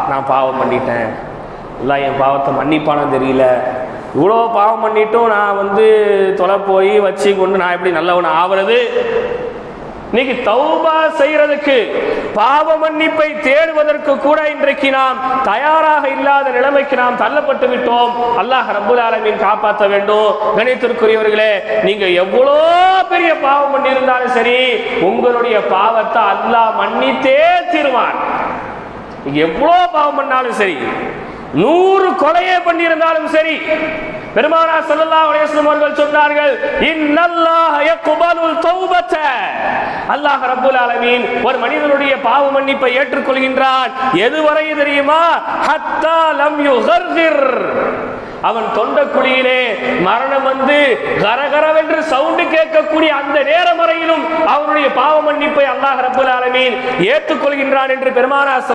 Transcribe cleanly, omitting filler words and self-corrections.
நான் பாவம் பண்ணிட்டேன், எல்லாம் என் பாவத்தை மன்னிப்பானு தெரியல, இவ்வளோ பாவம் பண்ணிட்டும் நான் தொலை போய் வச்சு கொண்டு நான் எப்படி நல்லவன் ஆவறது? இன்னைக்கு தௌபா செய்யறதுக்கு, பாவ மன்னிப்பை தேடுவதற்கு கூட இன்றைக்கு நாம் தயாராக இல்லாத நிலைமைக்கு நாம் தள்ளப்பட்டு விட்டோம். அல்லாஹ் ரப்புல் ஆலமீன் காப்பாற்ற வேண்டும். கணித்திற்குரியவர்களே, நீங்க எவ்வளோ பெரிய பாவம் பண்ணியிருந்தாலும் சரி, உங்களுடைய பாவத்தை அல்லாஹ் மன்னித்தே தீருவான். நீங்க எவ்வளோ பாவம் பண்ணாலும் சரி, 100 கொலையே பண்ணியிருந்தாலும் சரி, பெருமானார் ஸல்லல்லாஹு அலைஹி வஸல்லம் அவர்கள் சொன்னார்கள், இன்னல்லாஹ யக்பலுல் தௌபத, அல்லாஹ் ரப்புல் ஆலமீன் ஒரு மனிதனுடைய பாவ மன்னிப்பை ஏற்றுக்கொள்கின்றான். எதுவரை தெரியுமா? ஹத்தா லம் யுகர்கிர், அவன் தொண்ட குழியிலே மரணம் கரகரவென்று சவுண்டு கேட்கக்கூடிய அந்த நேரம் வரையிலும் அவனுடைய பாவ மன்னிப்பை அல்லாஹ் ரப்புல் ஆலமீன் ஏற்றுக்கொள்கின்றான் என்று பெருமானார்